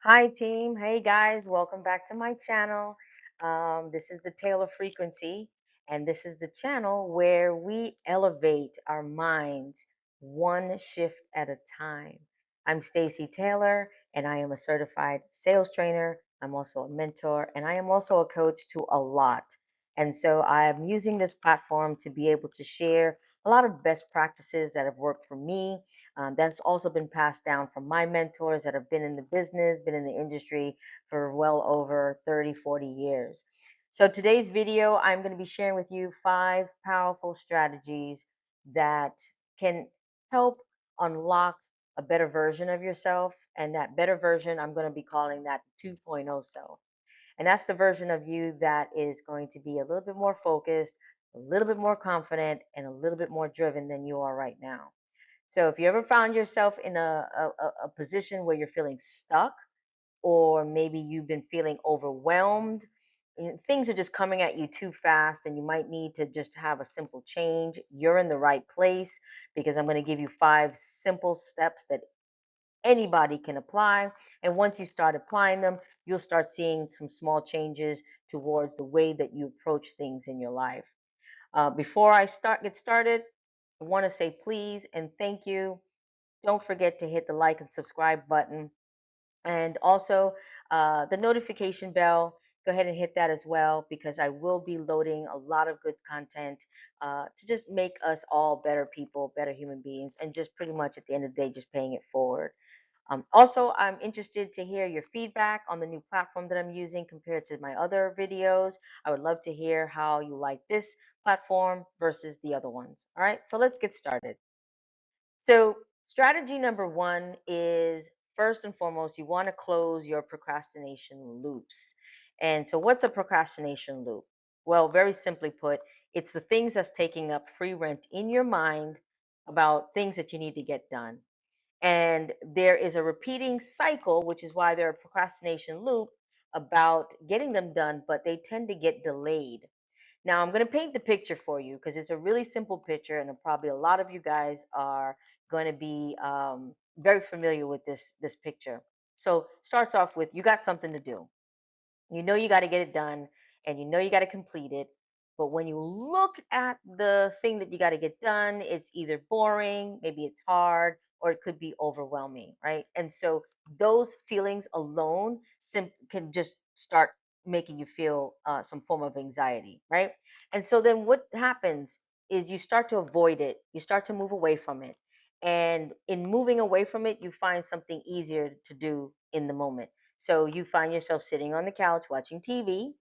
Hi, team. Hey, guys. Welcome back to my channel. This is the Taylor Frequency, and this is the channel where we elevate our minds one shift at a time. I'm Stacy Taylor, and I am a certified sales trainer. I'm also a mentor, and I am also a coach to a lot. And so I'm using this platform to be able to share a lot of best practices that have worked for me, that's also been passed down from my mentors that have been in the business, been in the industry for well over 30, 40 years. So today's video, I'm going to be sharing with you 5 powerful strategies that can help unlock a better version of yourself. And that better version, I'm going to be calling that 2.0 self. And that's the version of you that is going to be a little bit more focused, a little bit more confident, and a little bit more driven than you are right now. So if you ever found yourself in a position where you're feeling stuck, or maybe you've been feeling overwhelmed, things are just coming at you too fast, and you might need to just have a simple change, you're in the right place because I'm going to give you 5 simple steps that anybody can apply. And once you start applying them, you'll start seeing some small changes towards the way that you approach things in your life. Before I get started, I want to say please and thank you. Don't forget to hit the like and subscribe button. And also the notification bell, go ahead and hit that as well because I will be loading a lot of good content to just make us all better people, better human beings, and just pretty much at the end of the day, just paying it forward. Also, I'm interested to hear your feedback on the new platform that I'm using compared to my other videos. I would love to hear how you like this platform versus the other ones. All right, so let's get started. So, strategy number one is first and foremost, you want to close your procrastination loops. And so, what's a procrastination loop? Well, very simply put, it's the things that's taking up free rent in your mind about things that you need to get done. And there is a repeating cycle, which is why they're a procrastination loop about getting them done, but they tend to get delayed. Now, I'm going to paint the picture for you because it's a really simple picture, and probably a lot of you guys are going to be very familiar with this picture. So, starts off with you got something to do. You know you got to get it done, and you know you got to complete it. But when you look at the thing that you got to get done, it's either boring, maybe it's hard, or it could be overwhelming, right? And so those feelings alone can just start making you feel some form of anxiety, right? And so then what happens is you start to avoid it, you start to move away from it. And in moving away from it, you find something easier to do in the moment. So you find yourself sitting on the couch watching TV.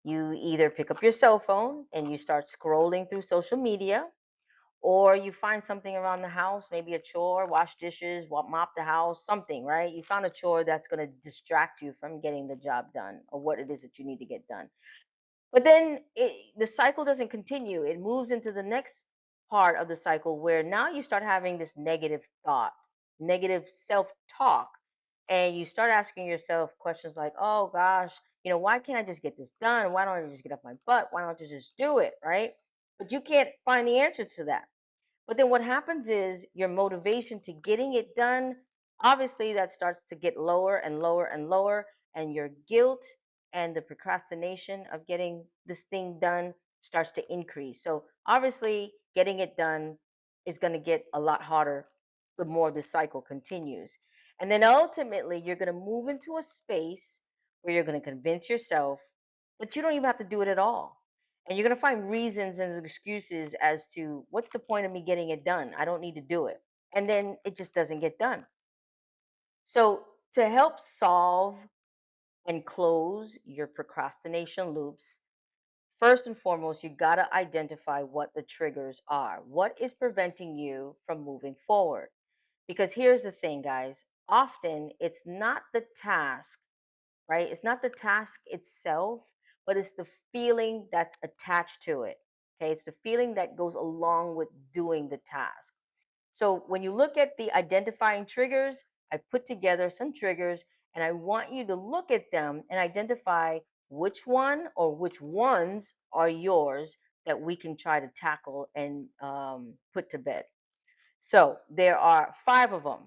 You either pick up your cell phone and you start scrolling through social media, or you find something around the house, maybe a chore, wash dishes, mop the house, something, right? You found a chore that's going to distract you from getting the job done or what it is that you need to get done. But then the cycle doesn't continue. It moves into the next part of the cycle where now you start having this negative thought, negative self talk. And you start asking yourself questions like, oh gosh, why can't I just get this done? Why don't I just get off my butt? Why don't I just do it? Right? But you can't find the answer to that. But then what happens is your motivation to getting it done, obviously, that starts to get lower and lower and lower. And your guilt and the procrastination of getting this thing done starts to increase. So, obviously, getting it done is going to get a lot harder the more this cycle continues. And then ultimately, you're going to move into a space where you're going to convince yourself that you don't even have to do it at all, and you're going to find reasons and excuses as to what's the point of me getting it done? I don't need to do it. And then it just doesn't get done. So, to help solve and close your procrastination loops, first and foremost, you got to identify what the triggers are. What is preventing you from moving forward? Because here's the thing, guys, often it's not the task, right? It's not the task itself, but it's the feeling that's attached to it. Okay, it's the feeling that goes along with doing the task. So when you look at the identifying triggers, I put together some triggers and I want you to look at them and identify which one or which ones are yours that we can try to tackle and put to bed. So there are 5 of them.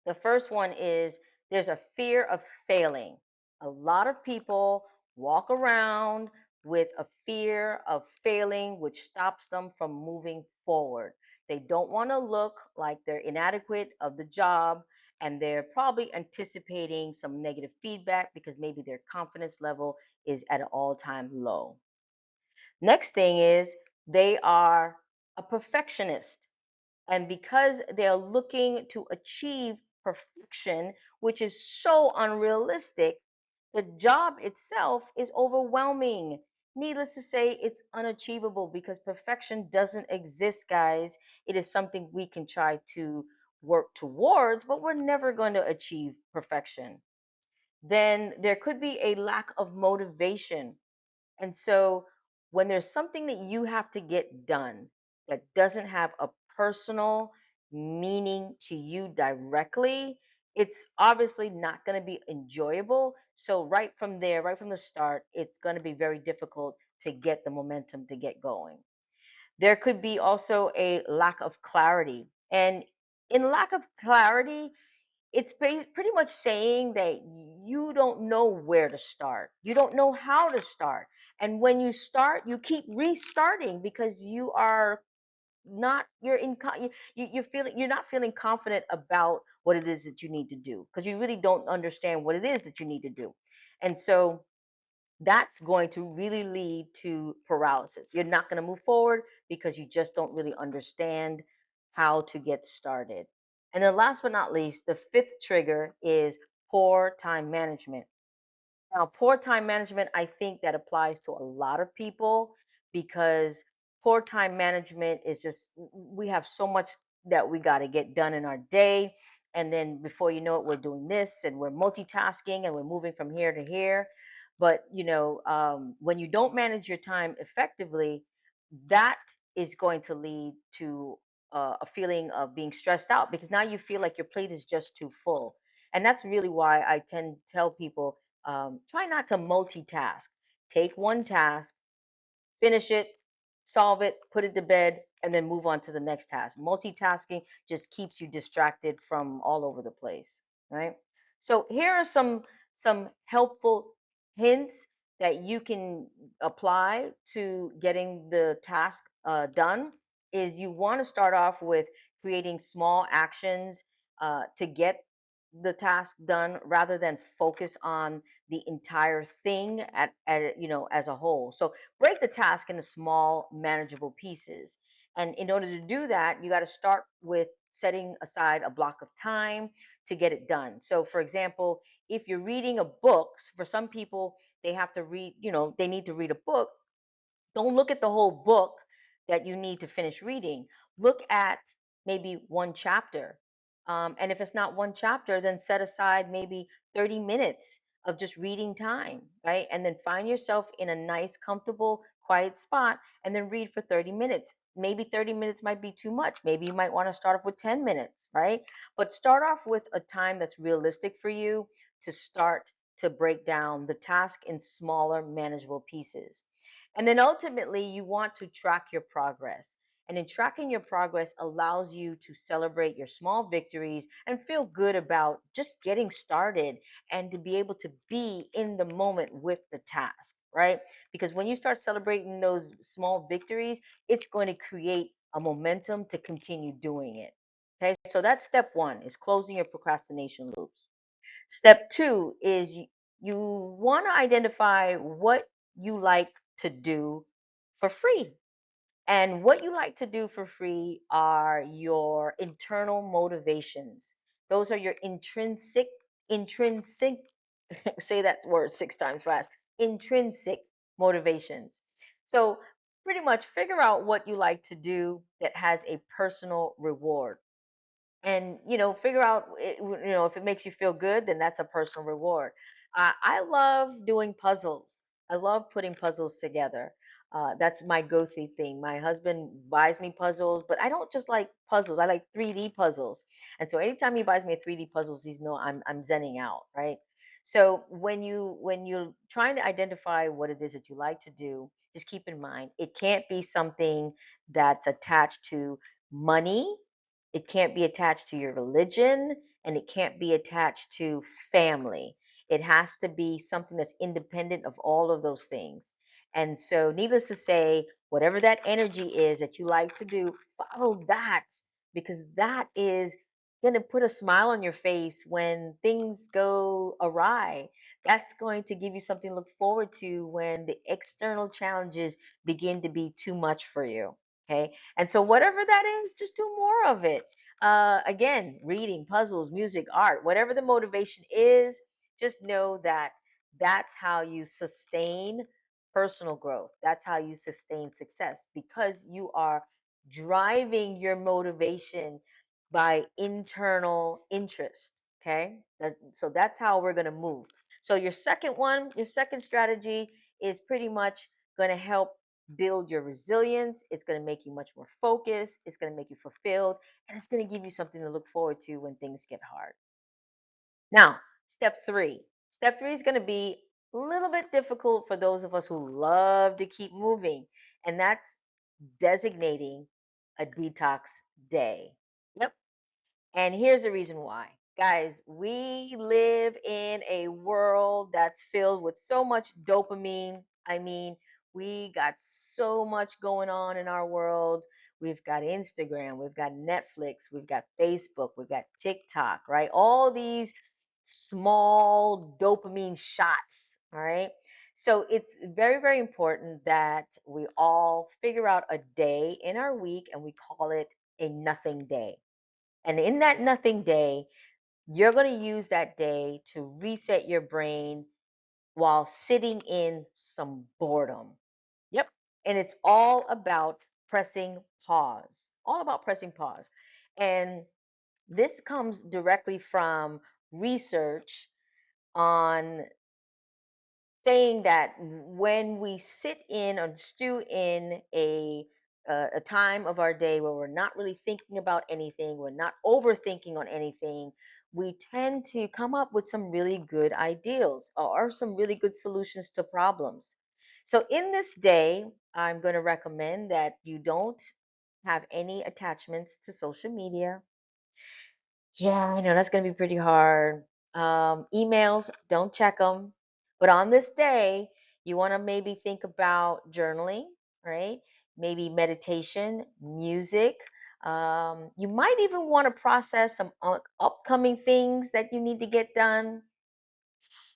The first one is There's a fear of failing. A lot of people walk around with a fear of failing, which stops them from moving forward. They don't want to look like they're inadequate of the job, and they're probably anticipating some negative feedback because maybe their confidence level is at an all-time low. Next thing is they are a perfectionist. And because they're looking to achieve perfection, which is so unrealistic, the job itself is overwhelming. Needless to say, it's unachievable because perfection doesn't exist, guys. It is something we can try to work towards, but we're never going to achieve perfection. Then there could be a lack of motivation, and so when there's something that you have to get done that doesn't have a personal meaning to you directly, it's obviously not going to be enjoyable. So right from there, right from the start, it's going to be very difficult to get the momentum to get going. There could be also a lack of clarity. And in lack of clarity, it's pretty much saying that you don't know where to start. You don't know how to start. And when you start, you keep restarting because you are not you're in you're feeling you're not feeling confident about what it is that you need to do because you really don't understand what it is that you need to do. And so that's going to really lead to paralysis. You're not going to move forward because you just don't really understand how to get started. And then, last but not least, the fifth trigger is poor time management. Now, poor time management, I think that applies to a lot of people because poor time management is just, we have so much that we got to get done in our day. And then before you know it, we're doing this and we're multitasking and we're moving from here to here. But, when you don't manage your time effectively, that is going to lead to a feeling of being stressed out because now you feel like your plate is just too full. And that's really why I tend to tell people, try not to multitask. Take one task, finish it, solve it, put it to bed, and then move on to the next task. Multitasking just keeps you distracted from all over the place, right? So here are some helpful hints that you can apply to getting the task done. Is you want to start off with creating small actions to get the task done rather than focus on the entire thing as a whole. So break the task into small, manageable pieces. And in order to do that, you got to start with setting aside a block of time to get it done. So, for example, if you're reading a book, for some people, they have to read, they need to read a book. Don't look at the whole book that you need to finish reading. Look at maybe one chapter. And if it's not one chapter, then set aside maybe 30 minutes of just reading time, right? And then find yourself in a nice, comfortable, quiet spot and then read for 30 minutes. Maybe 30 minutes might be too much. Maybe you might want to start off with 10 minutes, right? But start off with a time that's realistic for you to start to break down the task in smaller, manageable pieces. And then ultimately, you want to track your progress. And in tracking your progress allows you to celebrate your small victories and feel good about just getting started and to be able to be in the moment with the task, right? Because when you start celebrating those small victories, it's going to create a momentum to continue doing it. Okay, so that's step one is closing your procrastination loops. Step two is you want to identify what you like to do for free. And what you like to do for free are your internal motivations. Those are your intrinsic, say that word 6 times fast, intrinsic motivations. So, pretty much figure out what you like to do that has a personal reward and figure out if it makes you feel good, then that's a personal reward. I love doing puzzles. I love putting puzzles together. That's my go-to thing. My husband buys me puzzles, but I don't just like puzzles. I like 3D puzzles. And so anytime he buys me a 3D puzzles, he's know I'm zenning out, right? So when you're trying to identify what it is that you like to do, just keep in mind it can't be something that's attached to money. It can't be attached to your religion. and it can't be attached to family. It has to be something that's independent of all of those things. And so, needless to say, whatever that energy is that you like to do, follow that, because that is going to put a smile on your face when things go awry. That's going to give you something to look forward to when the external challenges begin to be too much for you. Okay. And so, whatever that is, just do more of it. Again, reading, puzzles, music, art, whatever the motivation is, just know that that's how you sustain personal growth. That's how you sustain success, because you are driving your motivation by internal interest. Okay. So that's how we're going to move. So, your second one, your second strategy is pretty much going to help build your resilience. It's going to make you much more focused. It's going to make you fulfilled, and it's going to give you something to look forward to when things get hard. Now, step three. Step three is going to be a little bit difficult for those of us who love to keep moving, and that's designating a detox day. Yep. And here's the reason why. Guys, we live in a world that's filled with so much dopamine. I mean, we got so much going on in our world. We've got Instagram, we've got Netflix, we've got Facebook, we've got TikTok, right? All these small dopamine shots, all right? So it's very, very important that we all figure out a day in our week and we call it a nothing day. And in that nothing day, you're going to use that day to reset your brain while sitting in some boredom. Yep. And it's all about pressing pause, all about pressing pause. And this comes directly from research on saying that when we sit in or stew in a time of our day where we're not really thinking about anything, we're not overthinking on anything, we tend to come up with some really good ideals or some really good solutions to problems. So in this day, I'm going to recommend that you don't have any attachments to social media. Yeah, I know that's going to be pretty hard. Emails, don't check them. But on this day, you want to maybe think about journaling, right? Maybe meditation, music. You might even want to process some upcoming things that you need to get done.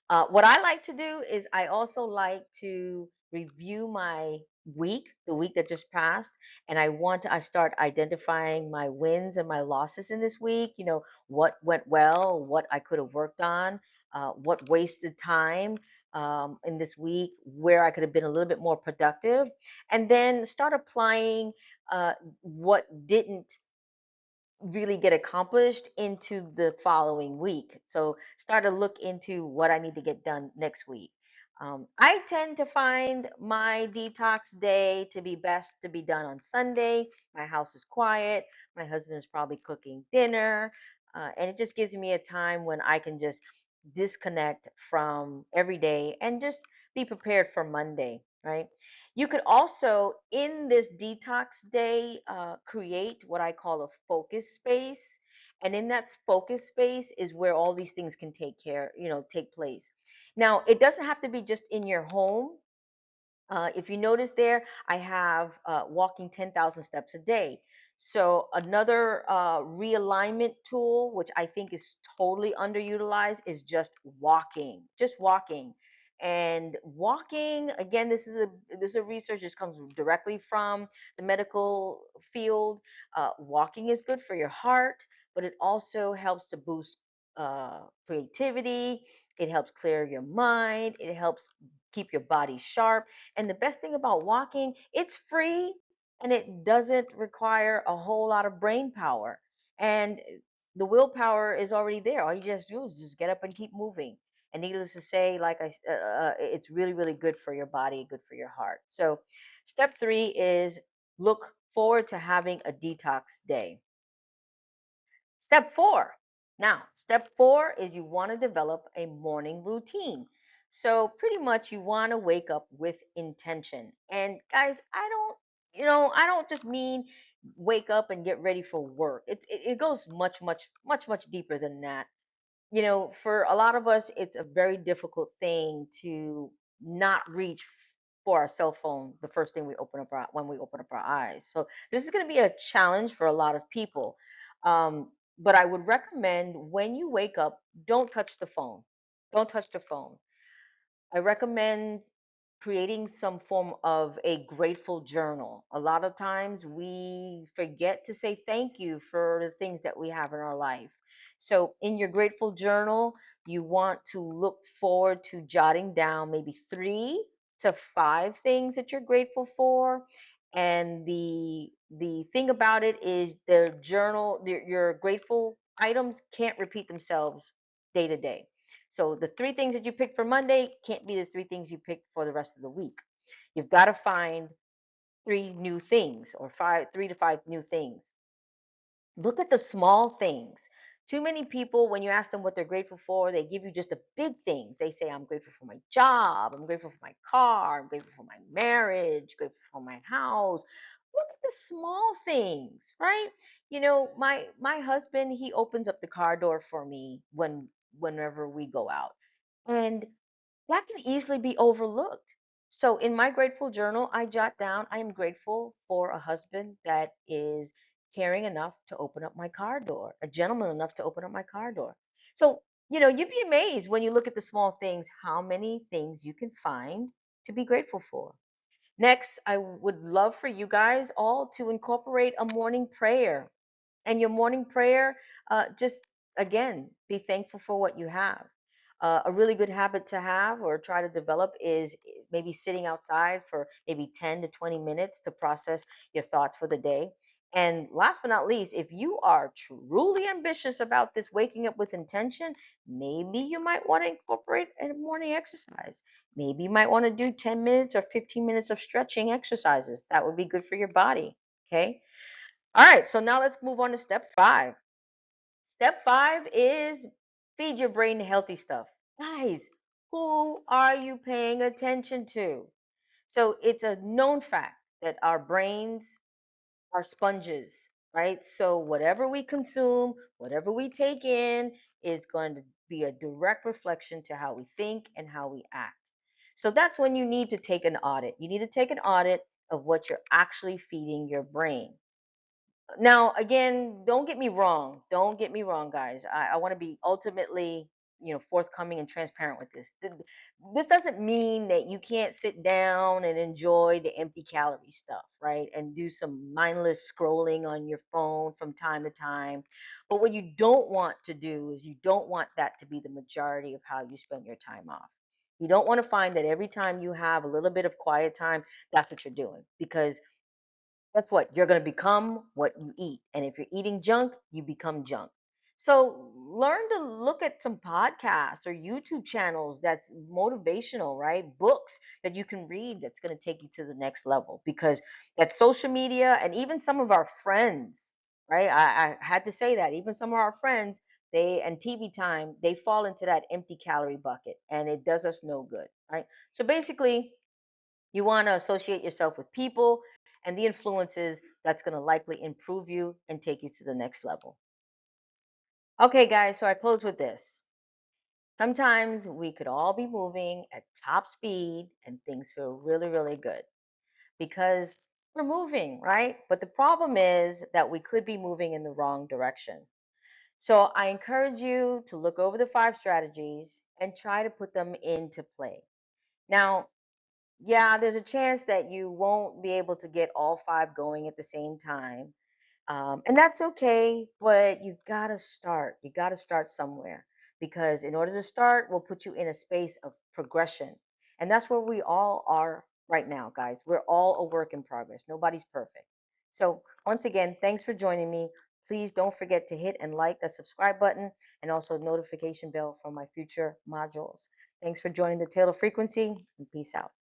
What I like to do is I also like to review my week, the week that just passed, and I start identifying my wins and my losses in this week. You know, what went well, what I could have worked on, what wasted time in this week, where I could have been a little bit more productive, and then start applying what didn't really get accomplished into the following week. So start to look into what I need to get done next week. I tend to find my detox day to be best to be done on Sunday. My house is quiet. My husband is probably cooking dinner. And it just gives me a time when I can just disconnect from every day and just be prepared for Monday, right? You could also, in this detox day, create what I call a focus space. And in that focus space is where all these things can take place. Now, it doesn't have to be just in your home. If you notice there, I have walking 10,000 steps a day. So another realignment tool, which I think is totally underutilized, is just walking. Just walking. And walking, again, this is a research. This comes directly from the medical field. Walking is good for your heart, but it also helps to boost creativity. It helps clear your mind. It helps keep your body sharp. And the best thing about walking, it's free and it doesn't require a whole lot of brain power. And the willpower is already there. All you just do is just get up and keep moving. And needless to say, it's really, really good for your body, good for your heart. So, step three is look forward to having a detox day. Step four. Now, step four is you want to develop a morning routine. So, pretty much you want to wake up with intention. And guys, I don't just mean wake up and get ready for work. It goes much, much, much, much deeper than that. For a lot of us, it's a very difficult thing to not reach for our cell phone the first thing we open up when we open up our eyes. So this is going to be a challenge for a lot of people. But I would recommend when you wake up, don't touch the phone. Don't touch the phone. I recommend creating some form of a grateful journal. A lot of times we forget to say thank you for the things that we have in our life. So, in your grateful journal, you want to look forward to jotting down maybe 3 to 5 things that you're grateful for. And the thing about it is the journal, your grateful items can't repeat themselves day to day. So the 3 things that you picked for Monday can't be the 3 things you picked for the rest of the week. You've got to find 3 new things or 3 to 5 new things. Look at the small things. Too many people, when you ask them what they're grateful for, they give you just the big things. They say, I'm grateful for my job, I'm grateful for my car, I'm grateful for my marriage, grateful for my house. Look at the small things, right? My husband, he opens up the car door for me whenever we go out. And that can easily be overlooked. So in my grateful journal, I jot down I am grateful for a husband that is caring enough to open up my car door, a gentleman enough to open up my car door. So, you'd be amazed when you look at the small things, how many things you can find to be grateful for. Next, I would love for you guys all to incorporate a morning prayer. And your morning prayer, just again, be thankful for what you have. A really good habit to have or try to develop is maybe sitting outside for maybe 10 to 20 minutes to process your thoughts for the day. And last but not least, if you are truly ambitious about this waking up with intention, maybe you might want to incorporate a morning exercise. Maybe you might want to do 10 minutes or 15 minutes of stretching exercises. That would be good for your body. Okay. All right, so now let's move on to step 5. Step 5 is feed your brain healthy stuff. Guys, who are you paying attention to? So it's a known fact that our brains are sponges, right? So whatever we consume, whatever we take in is going to be a direct reflection to how we think and how we act. So that's when you need to take an audit. You need to take an audit of what you're actually feeding your brain. Now, again, don't get me wrong. Don't get me wrong, guys. I want to be ultimately, forthcoming and transparent with this. This doesn't mean that you can't sit down and enjoy the empty calorie stuff, right? And do some mindless scrolling on your phone from time to time. But what you don't want to do is you don't want that to be the majority of how you spend your time off. You don't want to find that every time you have a little bit of quiet time, that's what you're doing. Because guess what? You're going to become what you eat. And if you're eating junk, you become junk. So learn to look at some podcasts or YouTube channels that's motivational, right? Books that you can read that's going to take you to the next level because that social media and even some of our friends, right? I had to say that even some of our friends, they and TV time, they fall into that empty calorie bucket and it does us no good, right? So basically, you want to associate yourself with people and the influences that's going to likely improve you and take you to the next level. Okay, guys, so I close with this. Sometimes we could all be moving at top speed and things feel really, really good because we're moving, right? But the problem is that we could be moving in the wrong direction. So I encourage you to look over the 5 strategies and try to put them into play. Now, yeah, there's a chance that you won't be able to get all 5 going at the same time. And that's okay, but you got to start. You got to start somewhere because in order to start, will put you in a space of progression. And that's where we all are right now, guys. We're all a work in progress. Nobody's perfect. So, once again, thanks for joining me. Please don't forget to hit and like the subscribe button and also notification bell for my future modules. Thanks for joining the Taylor Frequency and peace out.